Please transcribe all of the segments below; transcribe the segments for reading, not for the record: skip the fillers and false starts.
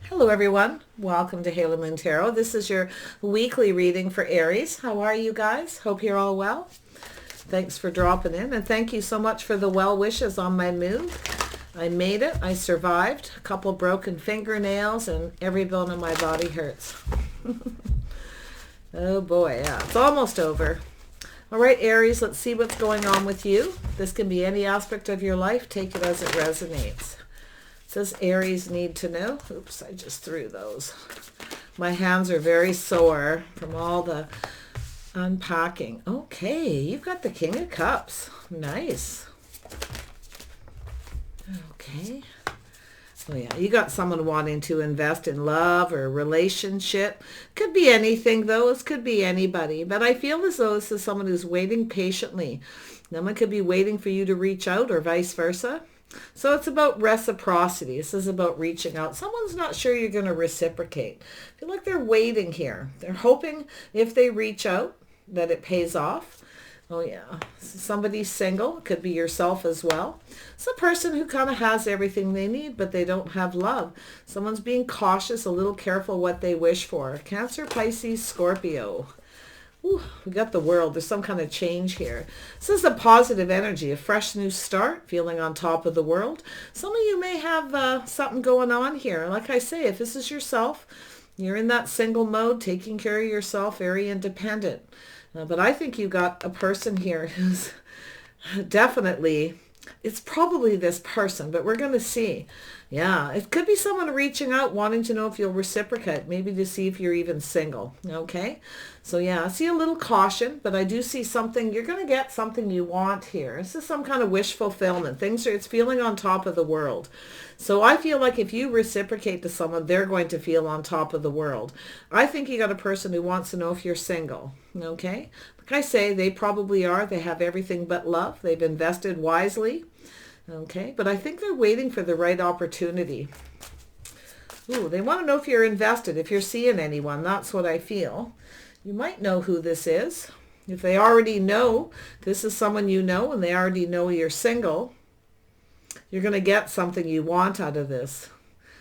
Hello everyone, welcome to Halo Moon Tarot. This is your weekly reading for Aries. How are you guys? Hope you're all well. Thanks for dropping in, and thank you so much for the well wishes on my move. I made it. I survived. A couple broken fingernails and every bone in my body hurts. Oh boy, yeah, it's almost over. All right, Aries, let's see what's going on with you. This can be any aspect of your life. Take it as it resonates. Does Aries need to know? Oops, I just threw those. My hands are very sore from all the unpacking. Okay, you've got the King of Cups. Nice. Okay. Oh yeah, you got someone wanting to invest in love or relationship. Could be anything though. This could be anybody. But I feel as though this is someone who's waiting patiently. Someone could be waiting for you to reach out or vice versa. So it's about reciprocity. This is about reaching out. Someone's not sure you're going to reciprocate. I feel like they're waiting here. They're hoping if they reach out that it pays off. Oh yeah. Somebody's single. It could be yourself as well. It's a person who kind of has everything they need, but they don't have love. Someone's being cautious, a little careful what they wish for. Cancer, Pisces, Scorpio. Ooh, we got the world. There's some kind of change here. This is a positive energy, a fresh new start, feeling on top of the world. Some of you may have something going on here. Like I say, if this is yourself, you're in that single mode, taking care of yourself, very independent. But I think you got a person here who's definitely, it's probably this person, but we're going to see. Yeah, it could be someone reaching out, wanting to know if you'll reciprocate, maybe to see if you're even single. Okay, so yeah, I see a little caution, but I do see something. You're going to get something you want here. This is some kind of wish fulfillment. It's feeling on top of the world. So I feel like if you reciprocate to someone, they're going to feel on top of the world. I think you got a person who wants to know if you're single. Okay, like I say, they probably are. They have everything but love. They've invested wisely. Okay, but I think they're waiting for the right opportunity. Ooh, they want to know if you're invested, if you're seeing anyone. That's what I feel. You might know who this is. If they already know this is someone you know and they already know you're single, you're going to get something you want out of this.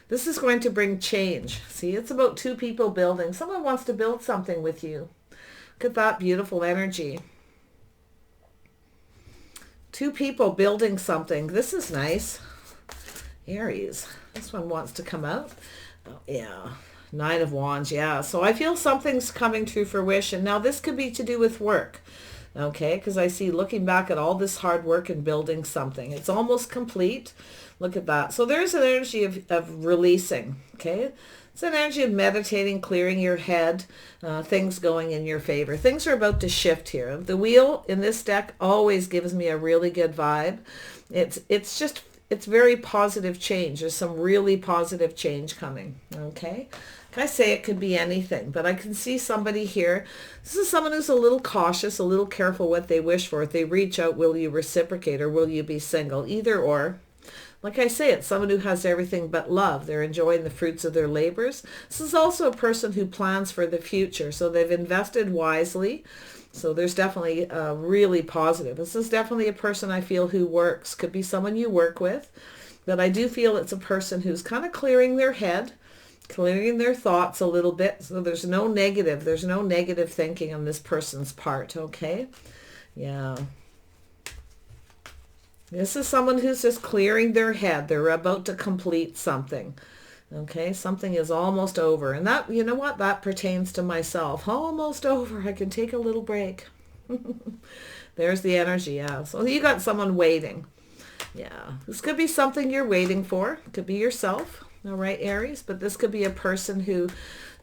This is going to bring change. See, it's about two people building. Someone wants to build something with you. Look at that beautiful energy. Two people building something. This is nice. Aries. This one wants to come out. Oh, yeah. Nine of Wands. Yeah. So I feel something's coming to fruition. Now this could be to do with work. Okay. Because I see looking back at all this hard work and building something. It's almost complete. Look at that. So there's an energy of releasing. Okay. It's an energy of meditating, clearing your head, things going in your favor. Things are about to shift here. The wheel in this deck always gives me a really good vibe. It's very positive change. There's some really positive change coming. Okay. Like I say, it could be anything, but I can see somebody here. This is someone who's a little cautious, a little careful what they wish for. If they reach out, will you reciprocate or will you be single? Either or. Like I say, it's someone who has everything but love. They're enjoying the fruits of their labors. This is also a person who plans for the future. So they've invested wisely. So there's definitely really positive. This is definitely a person I feel who works. Could be someone you work with. But I do feel it's a person who's kind of clearing their head, clearing their thoughts a little bit. So there's no negative. There's no negative thinking on this person's part. Okay? Yeah. This is someone who's just clearing their head. They're about to complete something. Okay, something is almost over. And that, you know what, that pertains to myself. Almost over. I can take a little break. There's the energy, yeah. So you got someone waiting. Yeah, this could be something you're waiting for. It could be yourself. All right, Aries. But this could be a person who,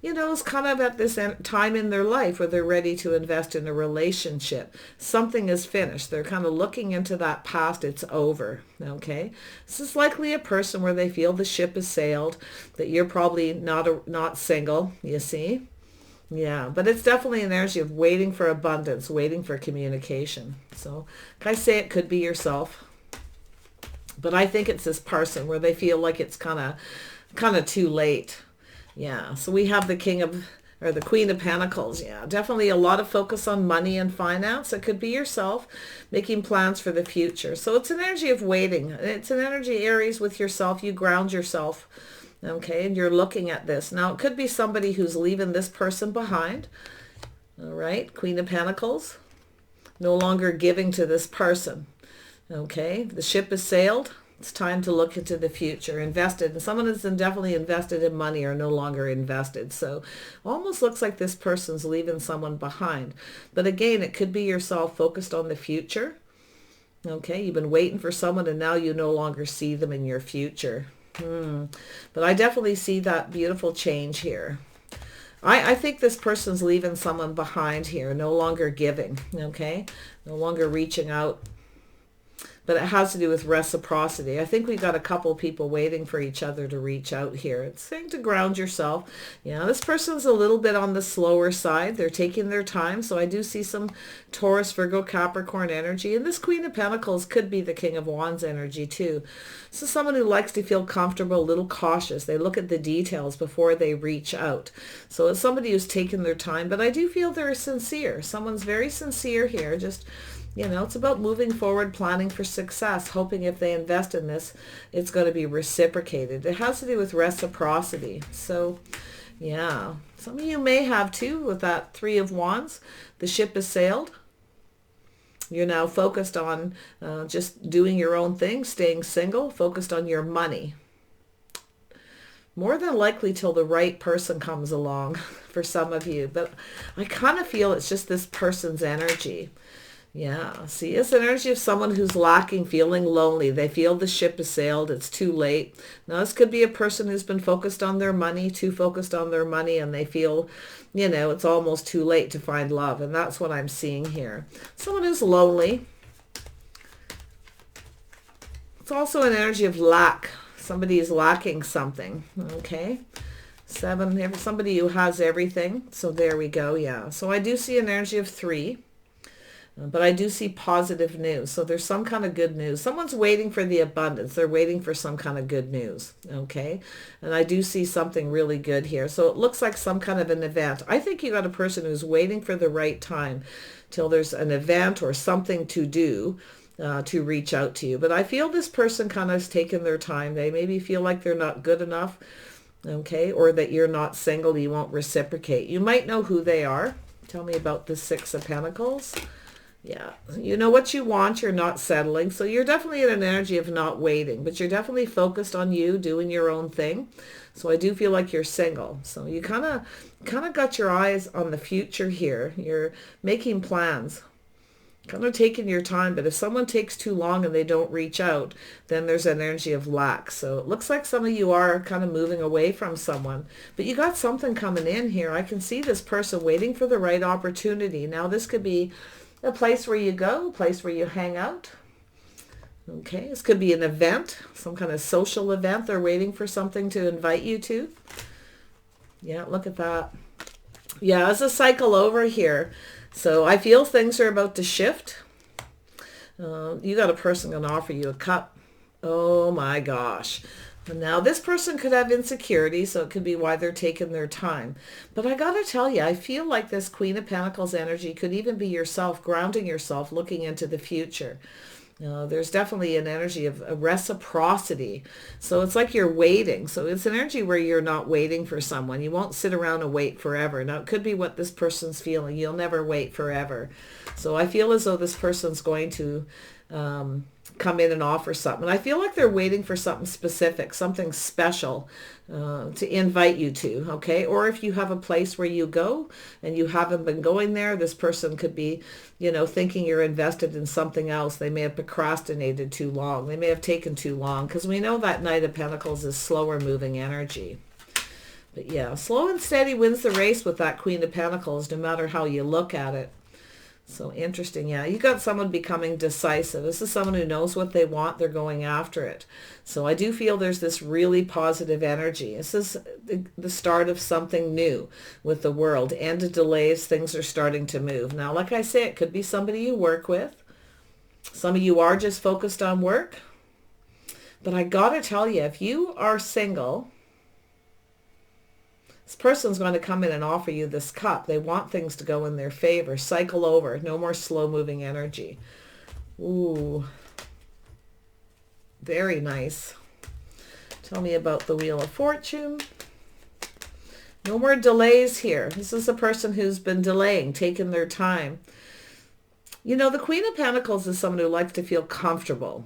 you know, is kind of at this time in their life where they're ready to invest in a relationship. Something is finished. They're kind of looking into that past. It's over. Okay. This is likely a person where they feel the ship has sailed, that you're probably not single, you see. Yeah, but it's definitely an energy of waiting for abundance, waiting for communication. So can I say it could be yourself? But I think it's this person where they feel like it's kind of too late. Yeah, so we have the the Queen of Pentacles. Yeah, definitely a lot of focus on money and finance. It could be yourself making plans for the future. So it's an energy of waiting. It's an energy, Aries, with yourself. You ground yourself Okay, and you're looking at this. Now, it could be somebody who's leaving this person behind. All right, Queen of Pentacles. No longer giving to this person. Okay, the ship has sailed. It's time to look into the future. Invested. And someone that's definitely invested in money are no longer invested. So almost looks like this person's leaving someone behind. But again, it could be yourself focused on the future. Okay, you've been waiting for someone and now you no longer see them in your future. But I definitely see that beautiful change here. I think this person's leaving someone behind here, no longer giving, okay? No longer reaching out. But it has to do with reciprocity. I think we got a couple people waiting for each other to reach out here. It's saying to ground yourself. This person's a little bit on the slower side. They're taking their time. So I do see some Taurus, Virgo, Capricorn energy. And this Queen of Pentacles could be the King of Wands energy too. So someone who likes to feel comfortable, a little cautious. They look at the details before they reach out. So it's somebody who's taken their time. But I do feel they're sincere. Someone's very sincere here. Just... it's about moving forward, planning for success, hoping if they invest in this, it's going to be reciprocated. It has to do with reciprocity. So, yeah. Some of you may have, too, with that Three of Wands. The ship has sailed. You're now focused on just doing your own thing, staying single, focused on your money. More than likely till the right person comes along for some of you. But I kind of feel it's just this person's energy. Yeah, see, it's an energy of someone who's lacking, feeling lonely. They feel the ship has sailed. It's too late. Now, this could be a person who's been focused on their money, too focused on their money, and they feel, it's almost too late to find love. And that's what I'm seeing here. Someone who's lonely. It's also an energy of lack. Somebody is lacking something, okay? 7, somebody who has everything. So there we go, yeah. So I do see an energy of 3. But I do see positive news. So there's some kind of good news. Someone's waiting for the abundance. They're waiting for some kind of good news. Okay. And I do see something really good here. So it looks like some kind of an event. I think you got a person who's waiting for the right time till there's an event or something to do to reach out to you. But I feel this person kind of has taken their time. They maybe feel like they're not good enough. Okay. Or that you're not single. You won't reciprocate. You might know who they are. Tell me about the Six of Pentacles. Yeah, you know what you want, you're not settling. So you're definitely in an energy of not waiting, but you're definitely focused on you doing your own thing. So I do feel like you're single. So you kind of got your eyes on the future here. You're making plans, kind of taking your time. But if someone takes too long and they don't reach out, then there's an energy of lack. So it looks like some of you are kind of moving away from someone, but you got something coming in here. I can see this person waiting for the right opportunity. Now this could be a place where you go, a place where you hang out. Okay, this could be an event, some kind of social event. They're waiting for something to invite you to. Yeah, look at that. Yeah, it's a cycle over here. So I feel things are about to shift. You got a person going to offer you a cup. Oh my gosh. Now, this person could have insecurity, so it could be why they're taking their time. But I got to tell you, I feel like this Queen of Pentacles energy could even be yourself, grounding yourself, looking into the future. There's definitely an energy of a reciprocity. So it's like you're waiting. So it's an energy where you're not waiting for someone. You won't sit around and wait forever. Now, it could be what this person's feeling. You'll never wait forever. So I feel as though this person's going to come in and offer something. And I feel like they're waiting for something specific, something special to invite you to, okay? Or if you have a place where you go and you haven't been going there, this person could be, thinking you're invested in something else. They may have procrastinated too long. They may have taken too long, because we know that Knight of Pentacles is slower moving energy. But yeah, slow and steady wins the race with that Queen of Pentacles, no matter how you look at it. So interesting. Yeah, you got someone becoming decisive. This is someone who knows what they want. They're going after it. So I do feel there's this really positive energy. This is the start of something new with the world. End of delays. Things are starting to move. Now, like I say, it could be somebody you work with. Some of you are just focused on work. But I got to tell you, if you are single, this person's going to come in and offer you this cup. They want things to go in their favor. Cycle over. No more slow-moving energy. Ooh. Very nice. Tell me about the Wheel of Fortune. No more delays here. This is a person who's been delaying, taking their time. You know, the Queen of Pentacles is someone who likes to feel comfortable.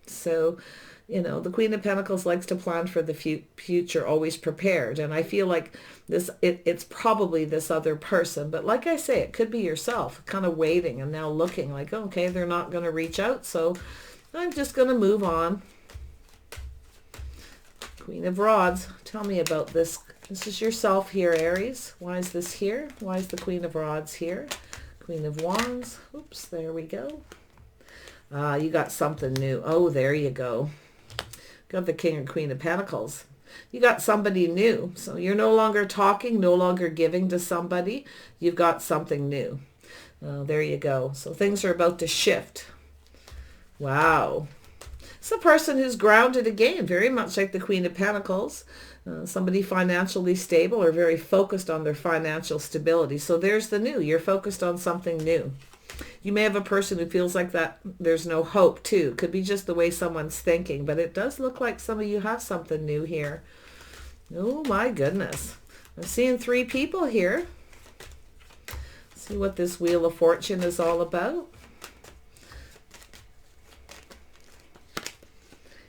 So, you know, the Queen of Pentacles likes to plan for the future, always prepared. And I feel like it's probably this other person. But like I say, it could be yourself, kind of waiting and now looking like, okay, they're not going to reach out, so I'm just going to move on. Queen of Rods, tell me about this. This is yourself here, Aries. Why is this here? Why is the Queen of Rods here? Queen of Wands. Oops, there we go. You got something new. Oh, there you go. Got the King and Queen of Pentacles. You got somebody new. So you're no longer talking, no longer giving to somebody. You've got something new. There you go. So things are about to shift. Wow. It's a person who's grounded again, very much like the Queen of Pentacles. Somebody financially stable or very focused on their financial stability. So there's the new. You're focused on something new. You may have a person who feels like that there's no hope too. Could be just the way someone's thinking, but it does look like some of you have something new here. Oh my goodness. I'm seeing 3 people here. See what this Wheel of Fortune is all about.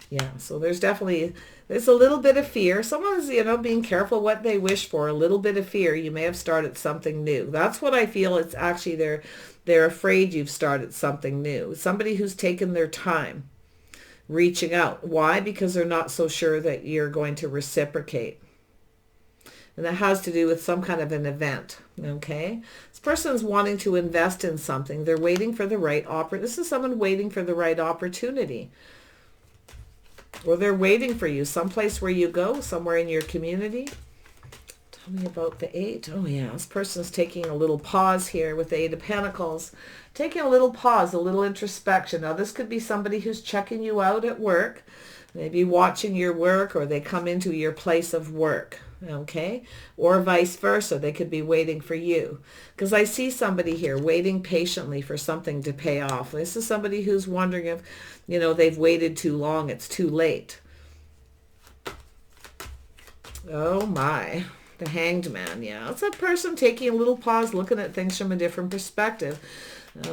Yeah, so there's a little bit of fear. Someone's, you know, being careful what they wish for. A little bit of fear. You may have started something new. That's what I feel. It's actually they're afraid you've started something new. Somebody who's taken their time reaching out. Why? Because they're not so sure that you're going to reciprocate. And that has to do with some kind of an event, okay? This person's wanting to invest in something. They're waiting for the right This is someone waiting for the right opportunity. Or they're waiting for you, someplace where you go, somewhere in your community. Tell me about the 8. Oh yeah, this person's taking a little pause here with the 8 of Pentacles. Taking a little pause, a little introspection. Now this could be somebody who's checking you out at work, maybe watching your work, or they come into your place of work, okay? Or vice versa, they could be waiting for you. Because I see somebody here waiting patiently for something to pay off. This is somebody who's wondering if, you know, they've waited too long, it's too late. Oh my, the Hanged Man, yeah. It's a person taking a little pause, looking at things from a different perspective.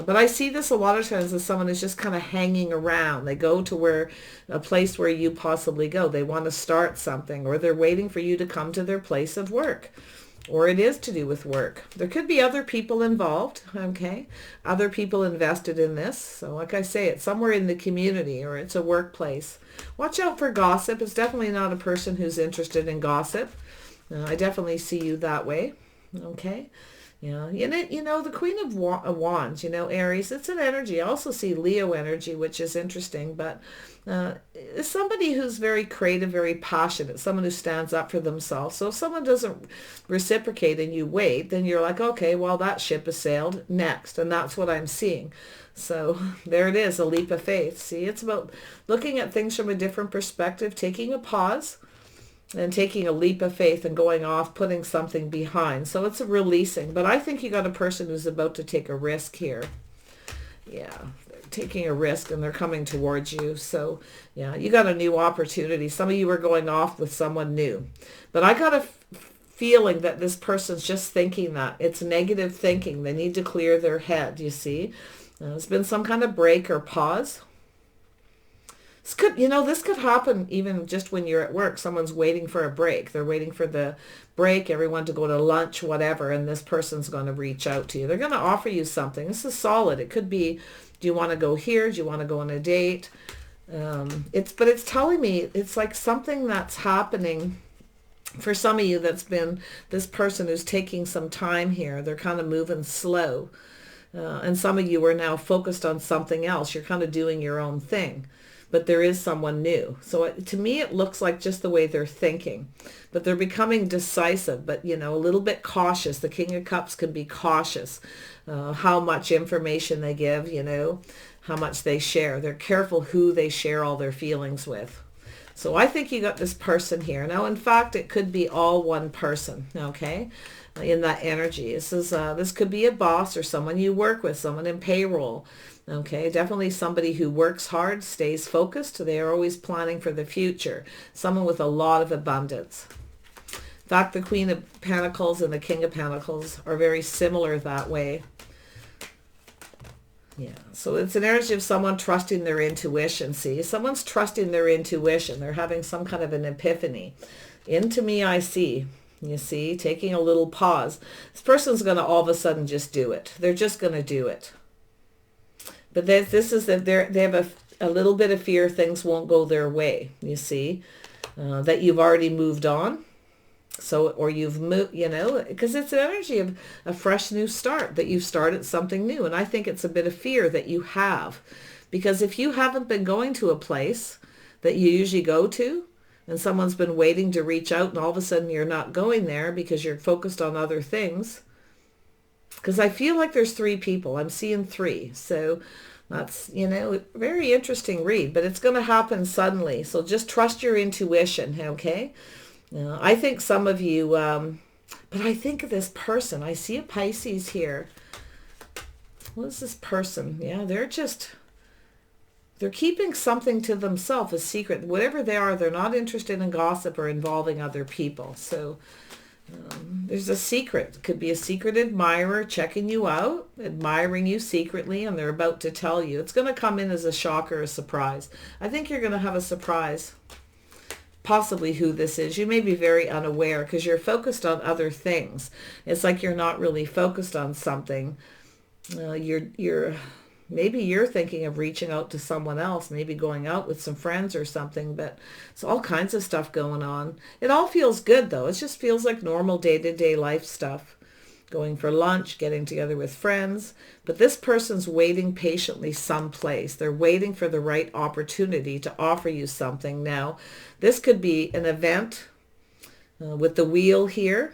But I see this a lot of times as someone who's just kind of hanging around. They go to a place where you possibly go. They want to start something, or they're waiting for you to come to their place of work. Or it is to do with work. There could be other people involved, okay? Other people invested in this. So like I say, it's somewhere in the community, or it's a workplace. Watch out for gossip. It's definitely not a person who's interested in gossip. I definitely see you that way, okay? Yeah, you know, the Queen of Wands, you know, Aries, it's an energy. I also see Leo energy, which is interesting, but it's somebody who's very creative, very passionate, someone who stands up for themselves. So if someone doesn't reciprocate and you wait, then you're like, okay, well, that ship has sailed, next. And that's what I'm seeing. So there it is, a leap of faith. See, it's about looking at things from a different perspective, taking a pause, and taking a leap of faith and going off, putting something behind. So it's a releasing. But I think you got a person who's about to take a risk here. Yeah, they're taking a risk and they're coming towards you. So yeah, you got a new opportunity. Some of you are going off with someone new. But I got a feeling that this person's just thinking that. It's negative thinking. They need to clear their head, you see. There's been some kind of break or pause. This could happen even just when you're at work. Someone's waiting for a break. They're waiting for the break, everyone to go to lunch, whatever, and this person's going to reach out to you. They're going to offer you something. This is solid. It could be, do you want to go here? Do you want to go on a date? But it's telling me it's like something that's happening for some of you that's been this person who's taking some time here. They're kind of moving slow. And some of you are now focused on something else. You're kind of doing your own thing. But there is someone new. So to me, it looks like just the way they're thinking. But they're becoming decisive, but, you know, a little bit cautious. The King of Cups can be cautious. How much information they give, you know, how much they share. They're careful who they share all their feelings with. So I think you got this person here. Now, in fact, it could be all one person, okay, in that energy. This could be a boss or someone you work with, someone in payroll, okay, definitely somebody who works hard, stays focused. They are always planning for the future, someone with a lot of abundance. In fact, the Queen of Pentacles and the King of Pentacles are very similar that way. Yeah, so it's an energy of someone trusting their intuition. See, someone's trusting their intuition. They're having some kind of an epiphany. Into me I see. You see, taking a little pause. This person's going to all of a sudden just do it. They're just going to do it. But this is that they have a little bit of fear things won't go their way. You see, that you've already moved on. So, or you've moved, you know, because it's an energy of a fresh new start, that you've started something new. And I think it's a bit of fear that you have, because if you haven't been going to a place that you usually go to, and someone's been waiting to reach out, and all of a sudden you're not going there because you're focused on other things. Because I feel like there's 3 people. I'm seeing 3. So that's, you know, very interesting read, but it's going to happen suddenly. So just trust your intuition, okay? I think some of you, but I think of this person. I see a Pisces here. What is this person? Yeah, they're keeping something to themselves, a secret. Whatever they are, they're not interested in gossip or involving other people. So there's a secret. It could be a secret admirer checking you out, admiring you secretly, and they're about to tell you. It's going to come in as a shock or a surprise. I think you're going to have a surprise. Possibly who this is. You may be very unaware because you're focused on other things. It's like you're not really focused on something. Maybe you're thinking of reaching out to someone else, maybe going out with some friends or something, but it's all kinds of stuff going on. It all feels good though. It just feels like normal day-to-day life stuff. Going for lunch, getting together with friends. But this person's waiting patiently someplace. They're waiting for the right opportunity to offer you something. Now, this could be an event with the wheel here.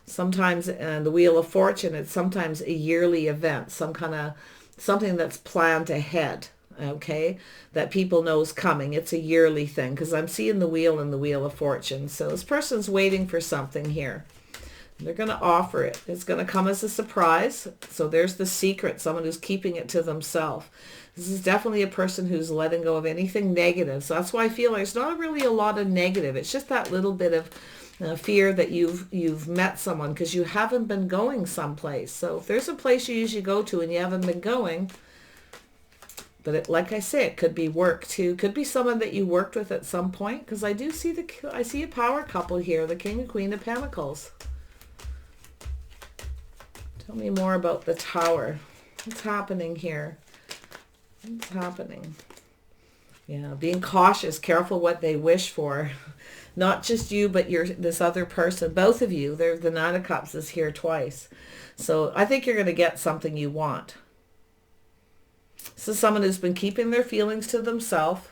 Sometimes, and the Wheel of Fortune, it's sometimes a yearly event, something that's planned ahead, okay, that people know is coming. It's a yearly thing because I'm seeing the wheel and the Wheel of Fortune. So this person's waiting for something here. They're going to offer it. It's going to come as a surprise. So there's the secret, someone who's keeping it to themselves. This is definitely a person who's letting go of anything negative. So that's why I feel like there's not really a lot of negative. It's just that little bit of fear that you've met someone because you haven't been going someplace. So if there's a place you usually go to and you haven't been going, but like I say, it could be work too. Could be someone that you worked with at some point, because I do see I see a power couple here, the King and Queen of Pentacles. Tell me more about the Tower. What's happening here? What's happening? Yeah, being cautious, careful what they wish for. Not just you, but this other person. Both of you. The Nine of Cups is here twice. So I think you're going to get something you want. This is someone who's been keeping their feelings to themselves,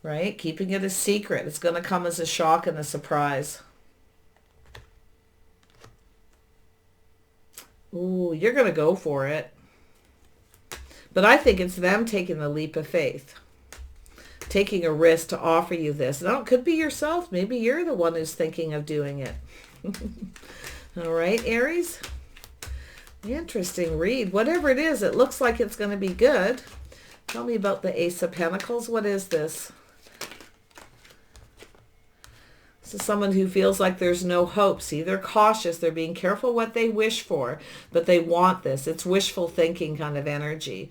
right? Keeping it a secret. It's going to come as a shock and a surprise. Ooh, you're going to go for it. But I think it's them taking the leap of faith. Taking a risk to offer you this. Now, it could be yourself. Maybe you're the one who's thinking of doing it. All right, Aries. Interesting read. Whatever it is, it looks like it's going to be good. Tell me about the Ace of Pentacles. What is this? This is someone who feels like there's no hope. See, they're cautious. They're being careful what they wish for, but they want this. It's wishful thinking kind of energy.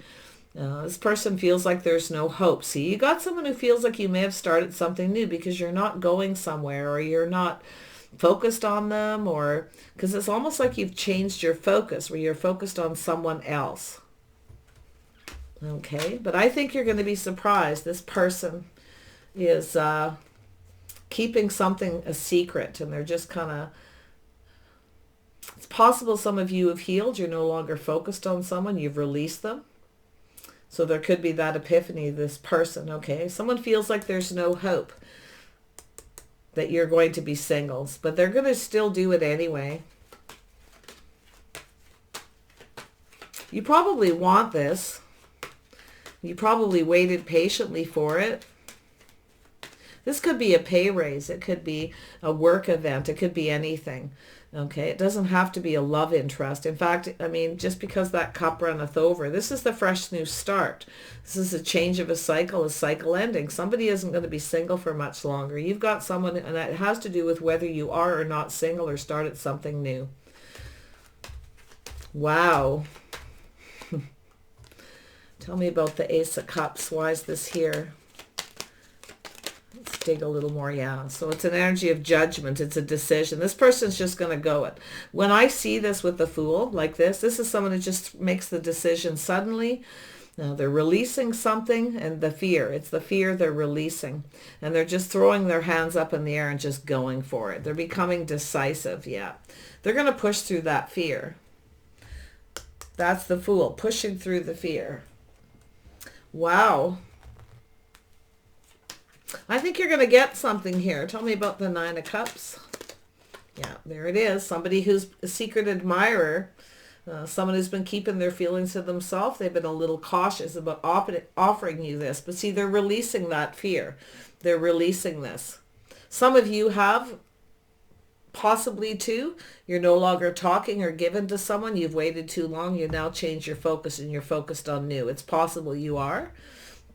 This person feels like there's no hope. See, you got someone who feels like you may have started something new because you're not going somewhere, or you're not focused on them, or because it's almost like you've changed your focus where you're focused on someone else. Okay, but I think you're going to be surprised. This person is keeping something a secret, and they're just kind of, it's possible some of you have healed. You're no longer focused on someone. You've released them. So there could be that epiphany, this person, okay? Someone feels like there's no hope that you're going to be singles, but they're going to still do it anyway. You probably want this. You probably waited patiently for it. This could be a pay raise. It could be a work event. It could be anything. Okay, it doesn't have to be a love interest. In fact, I mean, just because that cup runneth over, this is the fresh new start. This is a change of a cycle ending. Somebody isn't going to be single for much longer. You've got someone, and it has to do with whether you are or not single or started something new. Wow. Tell me about the Ace of Cups. Why is this here? Let's dig a little more. Yeah, so it's an energy of judgment. It's a decision. This person's just going to go it. When I see this with the Fool like this is someone who just makes the decision suddenly. Now they're releasing something, and the fear. It's the fear they're releasing. And they're just throwing their hands up in the air and just going for it. They're becoming decisive. Yeah, they're going to push through that fear. That's the Fool, pushing through the fear. Wow. I think you're going to get something here. Tell me about the Nine of Cups. Yeah, there it is. Somebody who's a secret admirer. Someone who's been keeping their feelings to themselves. They've been a little cautious about offering you this. But see, they're releasing that fear. They're releasing this. Some of you have, possibly too. You're no longer talking or given to someone. You've waited too long. You now change your focus and you're focused on new. It's possible you are.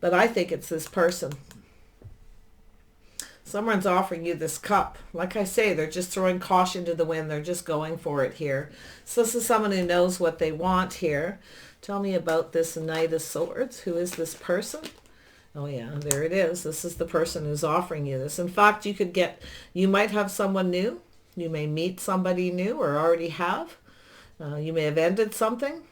But I think it's this person. Someone's offering you this cup. Like I say, they're just throwing caution to the wind. They're just going for it here. So this is someone who knows what they want here. Tell me about this Knight of Swords. Who is this person? Oh yeah, there it is. This is the person who's offering you this. In fact, you might have someone new. You may meet somebody new or already have. You may have ended something.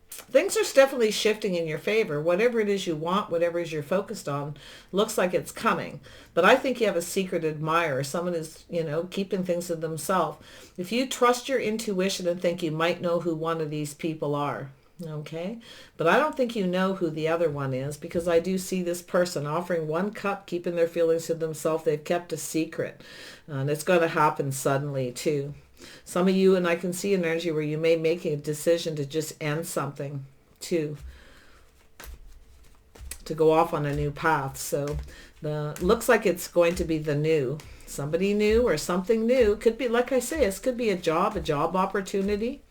Things are definitely shifting in your favor. Whatever it is you want, whatever it is you're focused on, looks like it's coming. But I think you have a secret admirer, someone who's, keeping things to themselves. If you trust your intuition and think you might know who one of these people are, okay? But I don't think you know who the other one is, because I do see this person offering one cup, keeping their feelings to themselves. They've kept a secret. And it's going to happen suddenly too. Some of you, and I can see an energy where you may make a decision to just end something too, to go off on a new path. So looks like it's going to be the new. Somebody new or something new. Could be, like I say, this could be a job opportunity.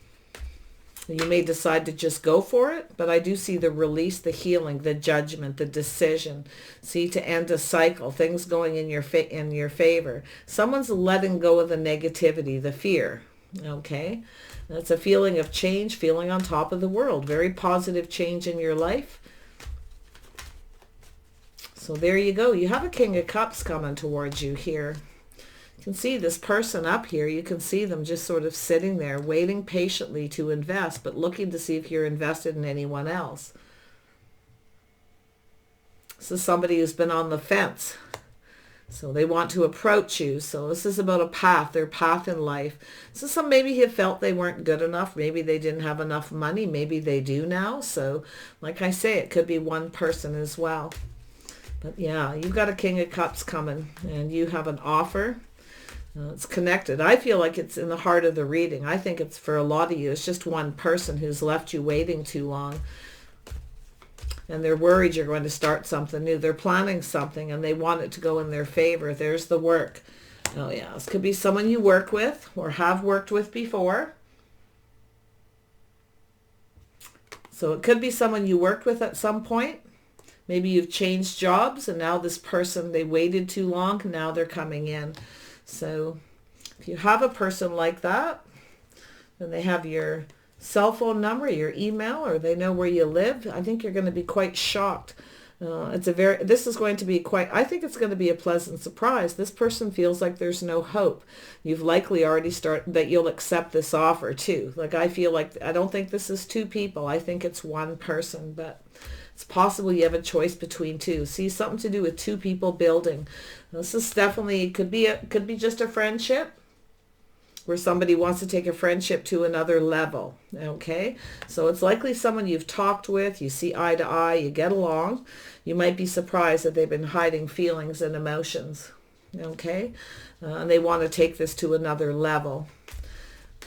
You may decide to just go for it, but I do see the release, the healing, the judgment, the decision. See, to end a cycle, things going in your favor. Someone's letting go of the negativity, the fear. Okay, that's a feeling of change, feeling on top of the world. Very positive change in your life. So there you go. You have a King of Cups coming towards you here. You can see this person up here. You can see them just sort of sitting there waiting patiently to invest, but looking to see if you're invested in anyone else. This is somebody who's been on the fence. So they want to approach you. So this is about a path, their path in life. So maybe you felt they weren't good enough. Maybe they didn't have enough money. Maybe they do now. So like I say, it could be one person as well. But yeah, you've got a King of Cups coming and you have an offer. It's connected. I feel like it's in the heart of the reading. I think it's for a lot of you. It's just one person who's left you waiting too long. And they're worried you're going to start something new. They're planning something and they want it to go in their favor. There's the work. Oh yeah, this could be someone you work with or have worked with before. So it could be someone you worked with at some point. Maybe you've changed jobs and now this person, they waited too long. Now they're coming in. So if you have a person like that, and they have your cell phone number, your email, or they know where you live, I think you're going to be quite shocked. This is going to be I think it's going to be a pleasant surprise. This person feels like there's no hope. You've likely already started that you'll accept this offer too. Like I don't think this is two people. I think it's one person, but it's possible you have a choice between two. See, something to do with two people building. This is definitely, could be just a friendship where somebody wants to take a friendship to another level. Okay, so it's likely someone you've talked with, you see eye to eye, you get along. You might be surprised that they've been hiding feelings and emotions. Okay, and they want to take this to another level.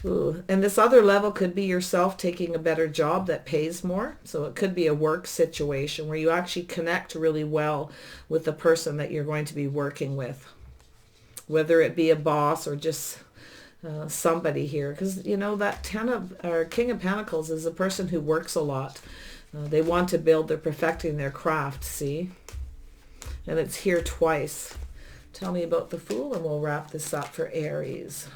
Ooh, and this other level could be yourself taking a better job that pays more. So it could be a work situation where you actually connect really well with the person that you're going to be working with, whether it be a boss or just somebody here. Because, you know, that King of Pentacles is a person who works a lot. They want to build, they're perfecting their craft, see? And it's here twice. Tell me about the Fool and we'll wrap this up for Aries.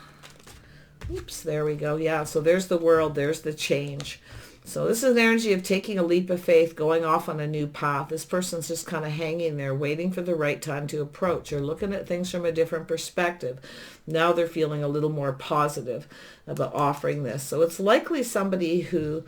Oops, there we go. Yeah, so there's the World, there's the change. So this is an energy of taking a leap of faith, going off on a new path. This person's just kind of hanging there, waiting for the right time to approach. They're looking at things from a different perspective. Now they're feeling a little more positive about offering this. So it's likely somebody who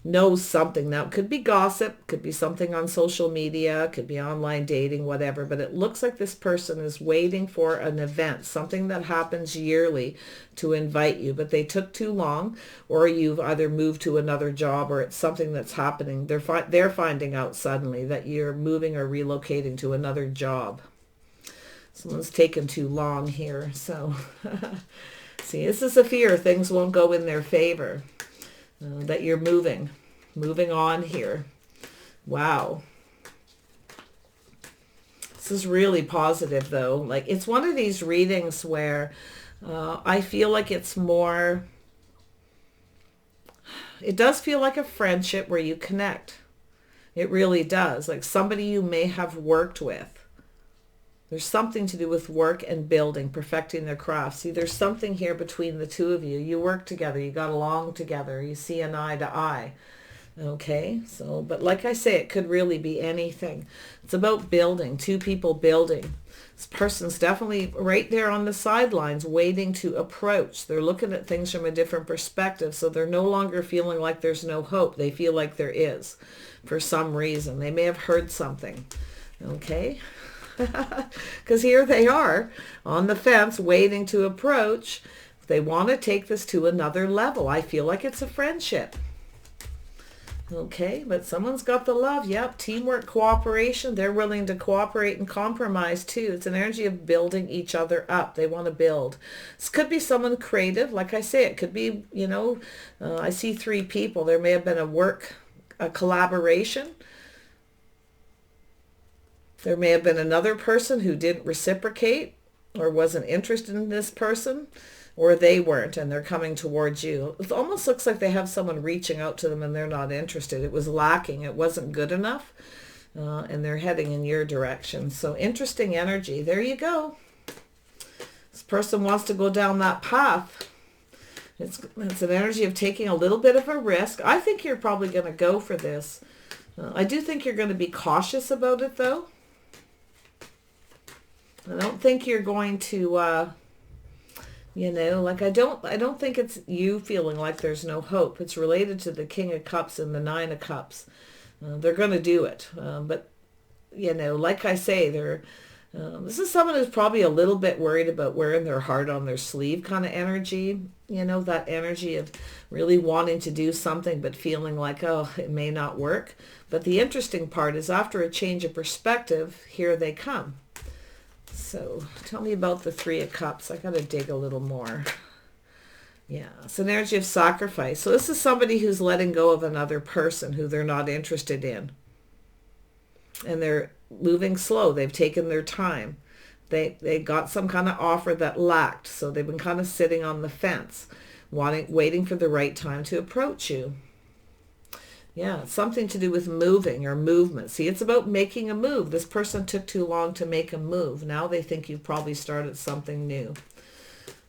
knows something. Now, it could be gossip, could be something on social media, could be online dating, whatever, but it looks like this person is waiting for an event, something that happens yearly to invite you, but they took too long, or you've either moved to another job or it's something that's happening. They're finding out suddenly that you're moving or relocating to another job. Someone's taken too long here. So, see, this is a fear. Things won't go in their favor. That you're moving on here. Wow. This is really positive though. Like, it's one of these readings where I feel like it's more, it does feel like a friendship where you connect. It really does. Like somebody you may have worked with. There's something to do with work and building, perfecting their craft. See, there's something here between the two of you. You work together. You got along together. You see an eye to eye. Okay, so, but like I say, it could really be anything. It's about building, two people building. This person's definitely right there on the sidelines waiting to approach. They're looking at things from a different perspective, so they're no longer feeling like there's no hope. They feel like there is for some reason. They may have heard something. Okay. Because here they are on the fence waiting to approach. They want to take this to another level. I feel like it's a friendship. Okay, but someone's got the love. Yep, teamwork, cooperation. They're willing to cooperate and compromise too. It's an energy of building each other up. They want to build. This could be someone creative. Like I say, it could be, you know, I see 3 people. There may have been a collaboration. There may have been another person who didn't reciprocate or wasn't interested in this person, or they weren't and they're coming towards you. It almost looks like they have someone reaching out to them and they're not interested. It was lacking. It wasn't good enough, and they're heading in your direction. So interesting energy. There you go. This person wants to go down that path. It's an energy of taking a little bit of a risk. I think you're probably going to go for this. I do think you're going to be cautious about it though. I don't think you're going to, you know, like I don't think it's you feeling like there's no hope. It's related to the King of Cups and the Nine of Cups. They're going to do it. But, you know, like I say, this is someone who's probably a little bit worried about wearing their heart on their sleeve kind of energy. You know, that energy of really wanting to do something but feeling like, oh, it may not work. But the interesting part is after a change of perspective, here they come. So tell me about the Three of Cups. I got to dig a little more. Yeah, it's an energy of sacrifice. So this is somebody who's letting go of another person who they're not interested in. And they're moving slow. They've taken their time. They got some kind of offer that lacked. So they've been kind of sitting on the fence, waiting for the right time to approach you. Yeah, it's something to do with moving or movement. See, it's about making a move. This person took too long to make a move. Now they think you've probably started something new.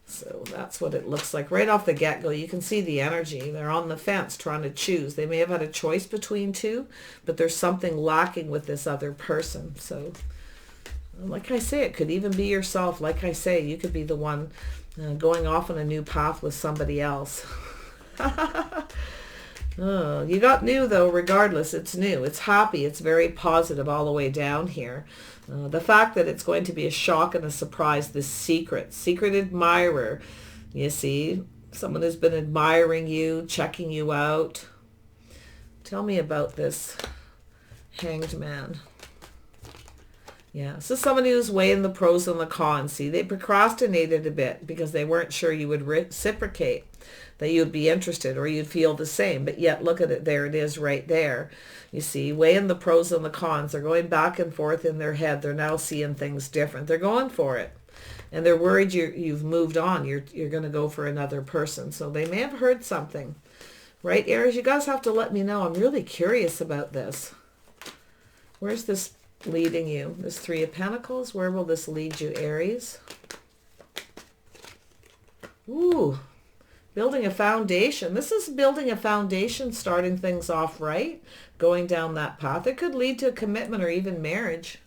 So that's what it looks like. Right off the get-go, you can see the energy. They're on the fence trying to choose. They may have had a choice between two, but there's something lacking with this other person. So like I say, it could even be yourself. Like I say, you could be the one going off on a new path with somebody else. Oh, you got new though, regardless. It's new. It's happy. It's very positive all the way down here. The fact that it's going to be a shock and a surprise, this secret admirer. You see, someone who's been admiring you, checking you out. Tell me about this Hanged Man. Yeah, so somebody who's weighing the pros and the cons. See, they procrastinated a bit because they weren't sure you would reciprocate, that you'd be interested or you'd feel the same. But yet, look at it. There it is right there. You see, weighing the pros and the cons. They're going back and forth in their head. They're now seeing things different. They're going for it. And they're worried you've moved on. You're going to go for another person. So they may have heard something. Right, Aries? You guys have to let me know. I'm really curious about this. Where's this leading you? This Three of Pentacles. Where will this lead you, Aries? Ooh, building a foundation. This is building a foundation, starting things off right, going down that path. It could lead to a commitment or even marriage.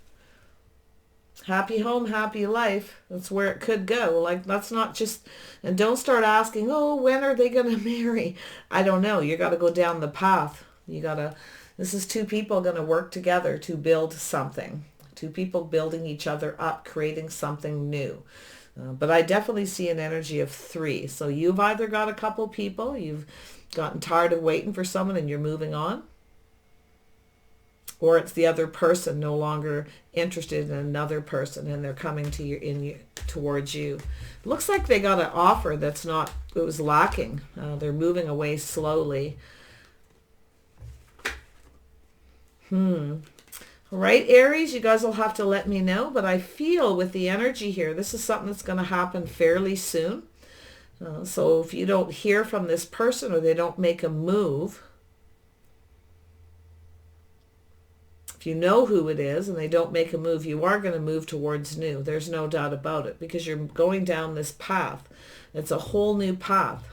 Happy home, happy life. That's where it could go. Like, that's not just, and don't start asking, oh, when are they going to marry? I don't know. You got to go down the path. You got to, this is two people going to work together to build something. Two people building each other up, creating something new. But I definitely see an energy of three. So you've either got a couple people, you've gotten tired of waiting for someone and you're moving on. Or it's the other person no longer interested in another person and they're coming to you towards you. It looks like they got an offer that's not, it was lacking. They're moving away slowly. All right, Aries, you guys will have to let me know, but I feel with the energy here, this is something that's going to happen fairly soon. So if you don't hear from this person or they don't make a move, if you know who it is and they don't make a move, you are going to move towards new. There's no doubt about it because you're going down this path. It's a whole new path.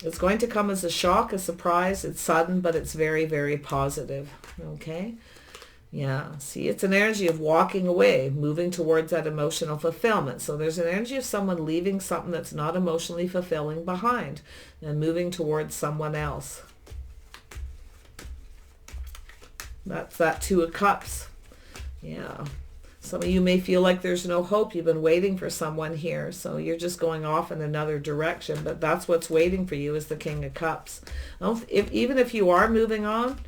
It's going to come as a shock, a surprise. It's sudden, but it's very, very positive. Okay? Yeah. See, it's an energy of walking away, moving towards that emotional fulfillment. So there's an energy of someone leaving something that's not emotionally fulfilling behind and moving towards someone else. That's that Two of Cups. Yeah. Some of you may feel like there's no hope. You've been waiting for someone here. So you're just going off in another direction. But that's what's waiting for you is the King of Cups. Even if you are moving on,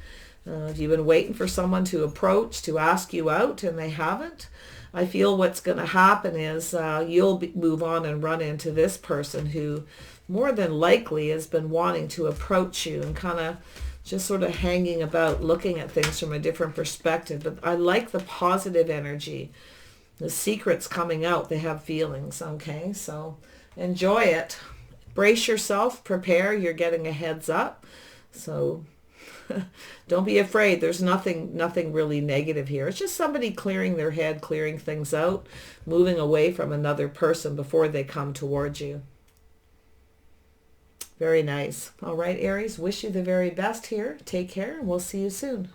if you've been waiting for someone to approach, to ask you out, and they haven't, I feel what's going to happen is you'll move on and run into this person who more than likely has been wanting to approach you and kind of just sort of hanging about, looking at things from a different perspective. But I like the positive energy. The secret's coming out. They have feelings, okay? So enjoy it. Brace yourself. Prepare. You're getting a heads up. So don't be afraid. There's nothing really negative here. It's just somebody clearing their head, clearing things out, moving away from another person before they come towards you. Very nice. All right, Aries, wish you the very best here. Take care, and we'll see you soon.